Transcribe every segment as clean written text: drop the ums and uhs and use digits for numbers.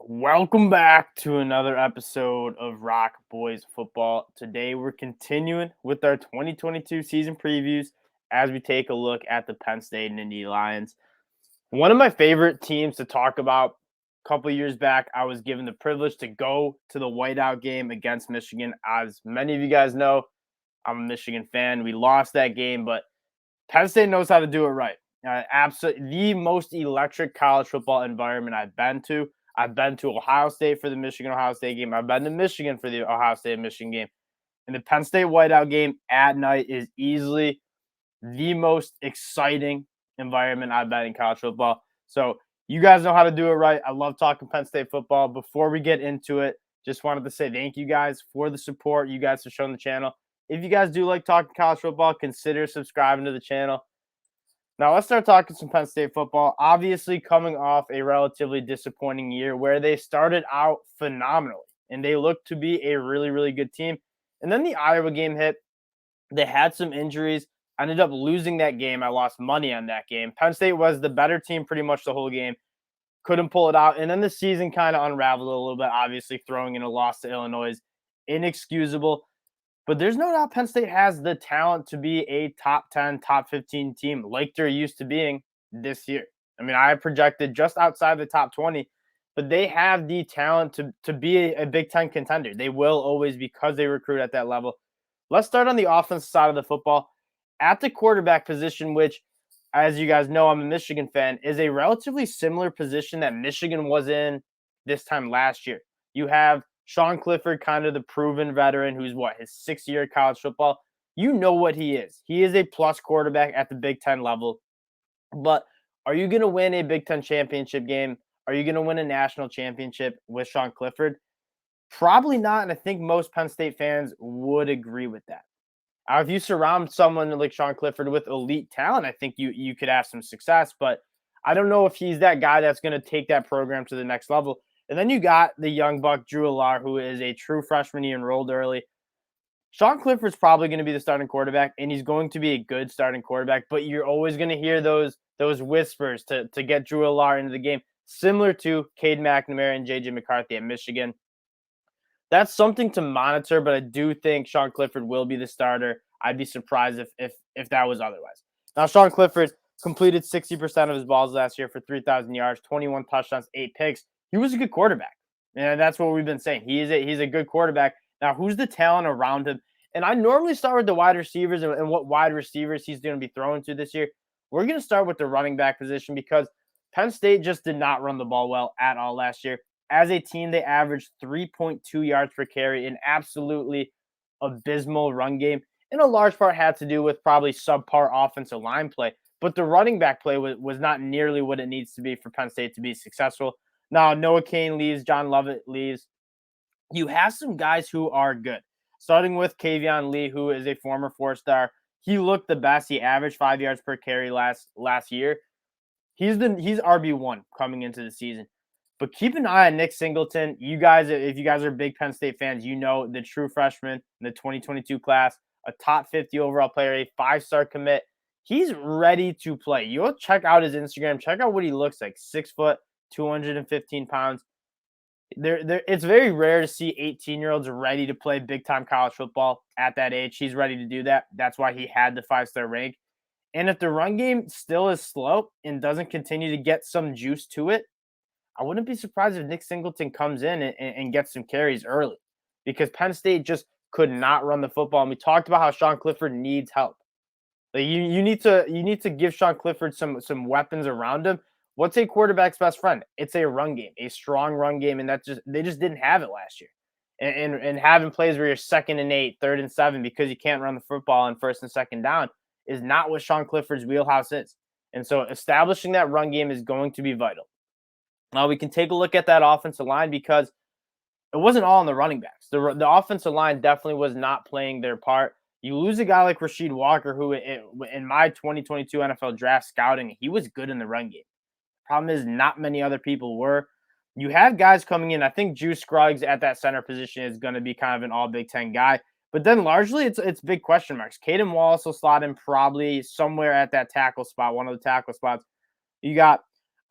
Welcome back to another episode of ROC Boys Football. Today we're continuing with our 2022 season previews as we take a look at the Penn State and Indy Lions. One of my favorite teams to talk about. A couple of years back, I was given the privilege to go to the whiteout game against Michigan. As many of you guys know, I'm a Michigan fan. We lost that game, but Penn State knows how to do it right. Absolutely, the most electric college football environment I've been to. I've been to Ohio State for the Michigan-Ohio State game. I've been to Michigan for the Ohio State-Michigan game. And the Penn State whiteout game at night is easily the most exciting environment I've been in college football. So you guys know how to do it right. I love talking Penn State football. Before we get into it, just wanted to say thank you guys for the support you guys have shown the channel. If you guys do like talking college football, consider subscribing to the channel. Now let's start talking some Penn State football. Obviously coming off a relatively disappointing year where they started out phenomenally and they looked to be a really, really good team. And then the Iowa game hit. They had some injuries. I ended up losing that game. I lost money on that game. Penn State was the better team pretty much the whole game. Couldn't pull it out. And then the season kind of unraveled a little bit, obviously throwing in a loss to Illinois is inexcusable. But there's no doubt Penn State has the talent to be a top 10, top 15 team like they're used to being this year. I mean, I projected just outside the top 20, but they have the talent to be a Big Ten contender. They will always because they recruit at that level. Let's start on the offensive side of the football. At the quarterback position, which, as you guys know, I'm a Michigan fan, is a relatively similar position that Michigan was in this time last year. You have Sean Clifford, kind of the proven veteran who's his sixth year of college football. You know what he is. He is a plus quarterback at the Big Ten level. But are you going to win a Big Ten championship game? Are you going to win a national championship with Sean Clifford? Probably not. And I think most Penn State fans would agree with that. If you surround someone like Sean Clifford with elite talent, I think you could have some success. But I don't know if he's that guy that's going to take that program to the next level. And then you got the young buck, Drew Allar, who is a true freshman. He enrolled early. Sean Clifford's probably going to be the starting quarterback, and he's going to be a good starting quarterback. But you're always going to hear those whispers to get Drew Allar into the game, similar to Cade McNamara and J.J. McCarthy at Michigan. That's something to monitor, but I do think Sean Clifford will be the starter. I'd be surprised if that was otherwise. Now, Sean Clifford completed 60% of his balls last year for 3,000 yards, 21 touchdowns, 8 picks. He was a good quarterback. And that's what we've been saying. He's a good quarterback. Now, who's the talent around him? And I normally start with the wide receivers and what wide receivers he's going to be throwing to this year. We're going to start with the running back position because Penn State just did not run the ball well at all last year. As a team, they averaged 3.2 yards per carry, an absolutely abysmal run game. And a large part had to do with probably subpar offensive line play. But the running back play was not nearly what it needs to be for Penn State to be successful. Now, Noah Cain leaves, John Lovett leaves. You have some guys who are good, starting with Kaveon Lee, who is a former four-star. He looked the best. He averaged 5 yards per carry last year. He's RB1 coming into the season. But keep an eye on Nick Singleton. You guys, if you guys are big Penn State fans, you know the true freshman in the 2022 class, a top 50 overall player, a 5-star commit. He's ready to play. You'll check out his Instagram. Check out what he looks like. 6 foot, 215 pounds. It's very rare to see 18-year-olds ready to play big-time college football at that age. He's ready to do that. That's why he had the 5-star rank. And if the run game still is slow and doesn't continue to get some juice to it, I wouldn't be surprised if Nick Singleton comes in and gets some carries early because Penn State just could not run the football. And we talked about how Sean Clifford needs help. Like you need to give Sean Clifford some weapons around him. What's a quarterback's best friend? It's a run game, a strong run game, and they just didn't have it last year. And having plays where you're 2nd and 8, 3rd and 7 because you can't run the football on 1st and 2nd down is not what Sean Clifford's wheelhouse is. And so establishing that run game is going to be vital. Now we can take a look at that offensive line because it wasn't all on the running backs. The offensive line definitely was not playing their part. You lose a guy like Rasheed Walker, who in my 2022 NFL draft scouting, he was good in the run game. Problem is, not many other people were. You have guys coming in. I think Juice Scruggs at that center position is going to be kind of an all Big Ten guy. But then largely it's big question marks. Caden Wallace will slot in probably somewhere at that tackle spot, one of the tackle spots. You got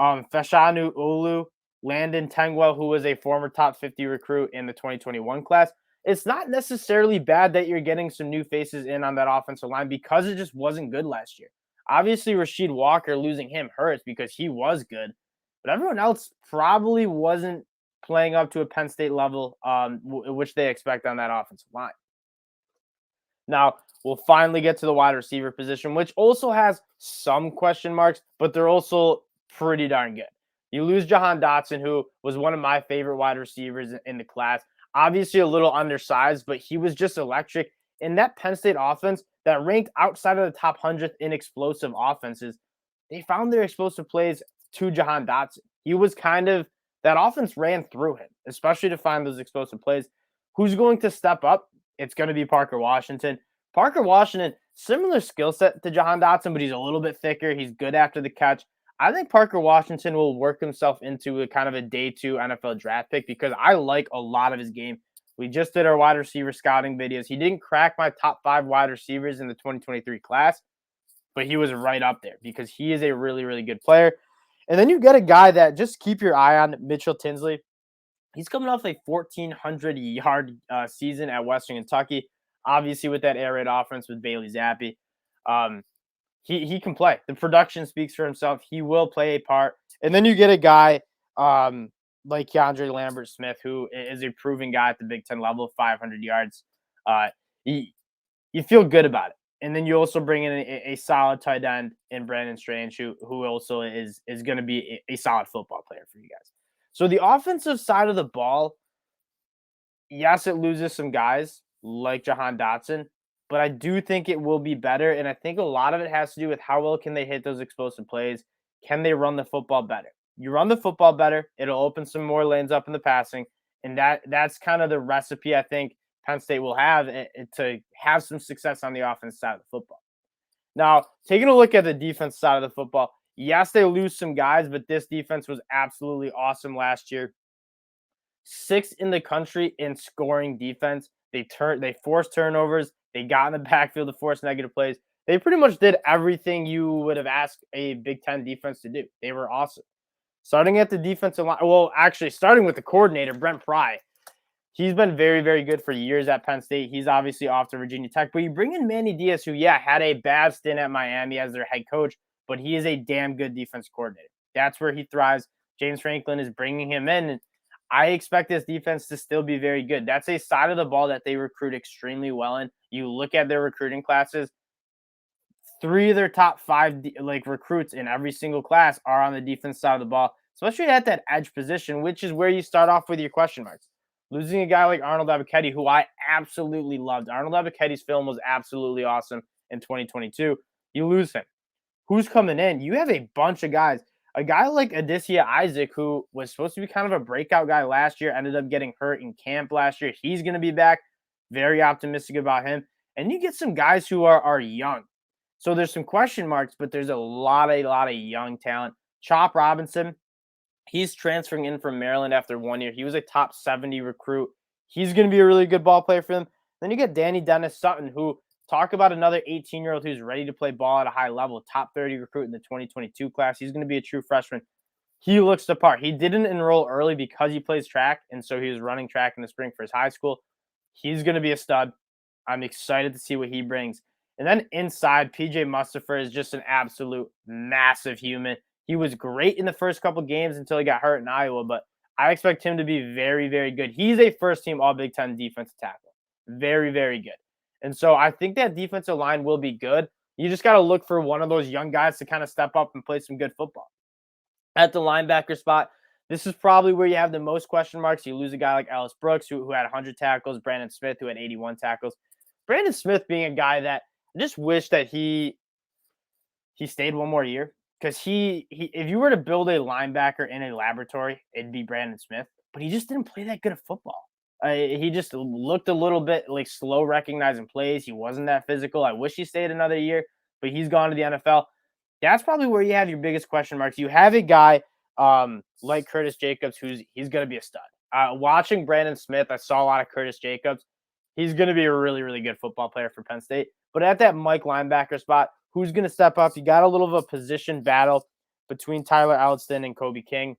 Fashanu Olu, Landon Tengwell, who was a former top 50 recruit in the 2021 class. It's not necessarily bad that you're getting some new faces in on that offensive line because it just wasn't good last year. Obviously, Rasheed Walker, losing him hurts because he was good, but everyone else probably wasn't playing up to a Penn State level, which they expect on that offensive line. Now, we'll finally get to the wide receiver position, which also has some question marks, but they're also pretty darn good. You lose Jahan Dotson, who was one of my favorite wide receivers in the class. Obviously, a little undersized, but he was just electric. In that Penn State offense that ranked outside of the top 100th in explosive offenses, they found their explosive plays to Jahan Dotson. He was kind of, that offense ran through him, especially to find those explosive plays. Who's going to step up? It's going to be Parker Washington. Parker Washington, similar skill set to Jahan Dotson, but he's a little bit thicker. He's good after the catch. I think Parker Washington will work himself into a kind of a day 2 NFL draft pick because I like a lot of his game. We just did our wide receiver scouting videos. He didn't crack my top 5 wide receivers in the 2023 class, but he was right up there because he is a really, really good player. And then you get a guy that just keep your eye on, Mitchell Tinsley. He's coming off a 1,400-yard season at Western Kentucky, obviously with that air raid offense with Bailey Zappi. He can play. The production speaks for himself. He will play a part. And then you get a guy like Keandre Lambert-Smith, who is a proven guy at the Big Ten level, 500 yards. You feel good about it. And then you also bring in a solid tight end in Brandon Strange, who also is going to be a solid football player for you guys. So the offensive side of the ball, yes, it loses some guys like Jahan Dotson, but I do think it will be better. And I think a lot of it has to do with how well can they hit those explosive plays? Can they run the football better? You run the football better, it'll open some more lanes up in the passing. And that's kind of the recipe I think Penn State will have to have some success on the offense side of the football. Now, taking a look at the defense side of the football, yes, they lose some guys, but this defense was absolutely awesome last year. 6th in the country in scoring defense. They forced turnovers. They got in the backfield to force negative plays. They pretty much did everything you would have asked a Big Ten defense to do. They were awesome. Starting at the defensive line, well, actually, starting with the coordinator, Brent Fry. He's been very, very good for years at Penn State. He's obviously off to Virginia Tech. But you bring in Manny Diaz, who, had a bad stint at Miami as their head coach, but he is a damn good defense coordinator. That's where he thrives. James Franklin is bringing him in. And I expect this defense to still be very good. That's a side of the ball that they recruit extremely well in. You look at their recruiting classes, 3 of their top 5 recruits in every single class are on the defense side of the ball, especially at that edge position, which is where you start off with your question marks. Losing a guy like Arnold Ebiketie, who I absolutely loved. Arnold Ebiketie's film was absolutely awesome in 2022. You lose him. Who's coming in? You have a bunch of guys. A guy like Adisia Isaac, who was supposed to be kind of a breakout guy last year, ended up getting hurt in camp last year. He's going to be back. Very optimistic about him. And you get some guys who are young. So there's some question marks, but there's a lot of young talent. Chop Robinson, he's transferring in from Maryland after 1 year. He was a top 70 recruit. He's going to be a really good ball player for them. Then you get Danny Dennis Sutton, who talk about another 18-year-old who's ready to play ball at a high level, top 30 recruit in the 2022 class. He's going to be a true freshman. He looks the part. He didn't enroll early because he plays track, and so he was running track in the spring for his high school. He's going to be a stud. I'm excited to see what he brings. And then inside, PJ Mustafer is just an absolute massive human. He was great in the first couple games until he got hurt in Iowa, but I expect him to be very, very good. He's a first-team All-Big Ten defensive tackle. Very, very good. And so I think that defensive line will be good. You just got to look for one of those young guys to kind of step up and play some good football. At the linebacker spot, this is probably where you have the most question marks. You lose a guy like Ellis Brooks, who had 100 tackles, Brandon Smith, who had 81 tackles. Brandon Smith being a guy that I just wish that he stayed one more year. Because he if you were to build a linebacker in a laboratory, it'd be Brandon Smith. But he just didn't play that good at football. He just looked a little bit like slow recognizing plays. He wasn't that physical. I wish he stayed another year, but he's gone to the NFL. That's probably where you have your biggest question marks. You have a guy like Curtis Jacobs, he's going to be a stud. Watching Brandon Smith, I saw a lot of Curtis Jacobs. He's going to be a really, really good football player for Penn State. But at that Mike linebacker spot, who's going to step up? You got a little of a position battle between Tyler Alston and Kobe King.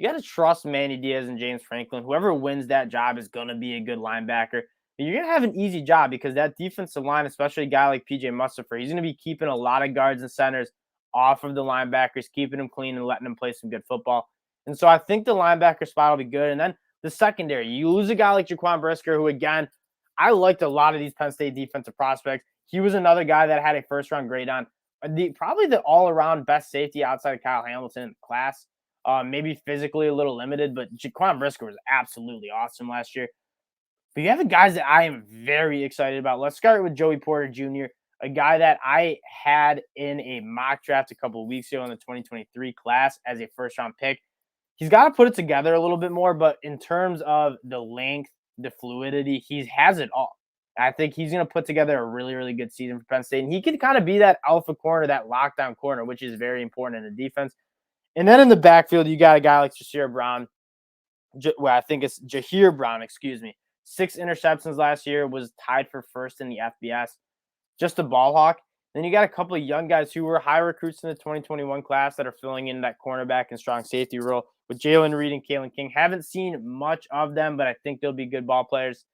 you got to trust Manny Diaz and James Franklin. Whoever wins that job is going to be a good linebacker. But you're going to have an easy job because that defensive line, especially a guy like PJ Mustafer, he's going to be keeping a lot of guards and centers off of the linebackers, keeping them clean and letting them play some good football. And so I think the linebacker spot will be good. And then the secondary, you lose a guy like Jaquan Brisker, who, again, I liked a lot of these Penn State defensive prospects. He was another guy that had a first-round grade on probably the all-around best safety outside of Kyle Hamilton in the class. Maybe physically a little limited, but Jaquan Brisker was absolutely awesome last year. But you have the guys that I am very excited about. Let's start with Joey Porter Jr., a guy that I had in a mock draft a couple of weeks ago in the 2023 class as a first-round pick. He's got to put it together a little bit more, but in terms of the length, the fluidity, he has it all. I think he's going to put together a really, really good season for Penn State. And he can kind of be that alpha corner, that lockdown corner, which is very important in the defense. And then in the backfield, you got a guy like Jahir Brown. I think it's Jahir Brown, 6 interceptions last year, was tied for first in the FBS. Just a ball hawk. Then you got a couple of young guys who were high recruits in the 2021 class that are filling in that cornerback and strong safety role with Jalen Reed and Kalen King. Haven't seen much of them, but I think they'll be good ball players.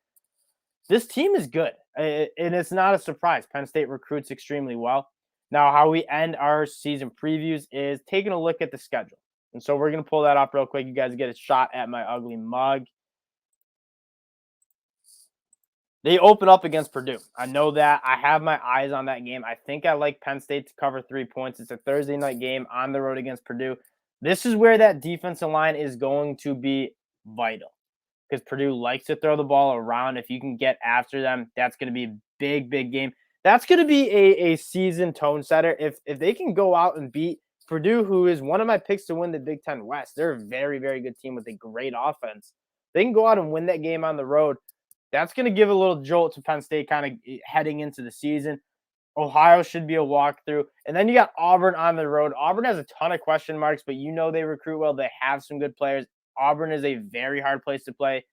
This team is good, and it's not a surprise. Penn State recruits extremely well. Now, how we end our season previews is taking a look at the schedule. And so we're going to pull that up real quick. You guys get a shot at my ugly mug. They open up against Purdue. I know that. I have my eyes on that game. I think I like Penn State to cover 3 points. It's a Thursday night game on the road against Purdue. This is where that defensive line is going to be vital because Purdue likes to throw the ball around. If you can get after them, that's going to be a big, big game. That's going to be a season tone setter. If they can go out and beat Purdue, who is one of my picks to win the Big Ten West, they're a very, very good team with a great offense. They can go out and win that game on the road. That's going to give a little jolt to Penn State kind of heading into the season. Ohio should be a walkthrough. And then you got Auburn on the road. Auburn has a ton of question marks, but you know they recruit well. They have some good players. Auburn is a very hard place to play.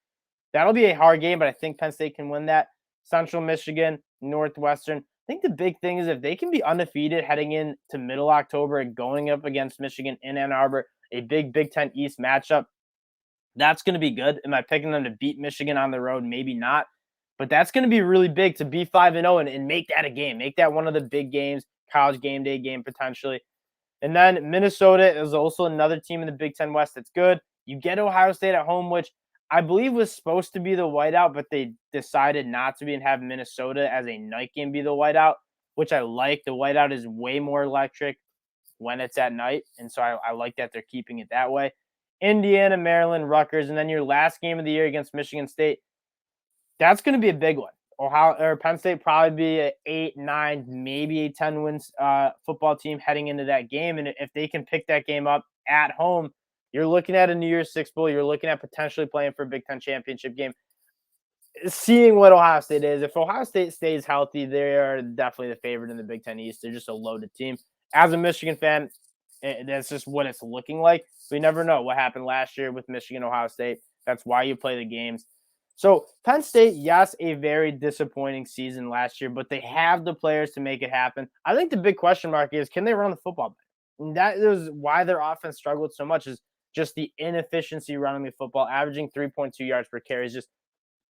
That'll be a hard game, but I think Penn State can win that. Central Michigan, Northwestern. I think the big thing is if they can be undefeated heading into middle October and going up against Michigan in Ann Arbor, a big Big Ten East matchup, that's going to be good. Am I picking them to beat Michigan on the road? Maybe not. But that's going to be really big to be 5-0 and make that a game. Make that one of the big games, college game day game potentially. And then Minnesota is also another team in the Big Ten West that's good. You get Ohio State at home, which I believe was supposed to be the whiteout, but they decided not to be and have Minnesota as a night game be the whiteout, which I like. The whiteout is way more electric when it's at night, and so I like that they're keeping it that way. Indiana, Maryland, Rutgers, and then your last game of the year against Michigan State. That's going to be a big one. Penn State probably be an 8, 9, maybe a 10 wins football team heading into that game, and if they can pick that game up at home, you're looking at a New Year's Six Bowl. You're looking at potentially playing for a Big Ten championship game. Seeing what Ohio State is, if Ohio State stays healthy, they are definitely the favorite in the Big Ten East. They're just a loaded team. As a Michigan fan, that's just what it's looking like. We never know what happened last year with Michigan, Ohio State. That's why you play the games. So Penn State, yes, a very disappointing season last year, but they have the players to make it happen. I think the big question mark is, can they run the football better? And that is why their offense struggled so much, is just the inefficiency running the football. Averaging 3.2 yards per carry is just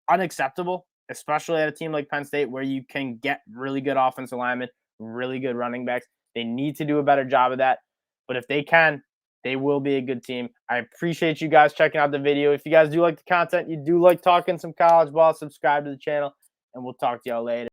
unacceptable, especially at a team like Penn State where you can get really good offensive linemen, really good running backs. They need to do a better job of that. But if they can, they will be a good team. I appreciate you guys checking out the video. If you guys do like the content, you do like talking some college ball, subscribe to the channel, and we'll talk to y'all later.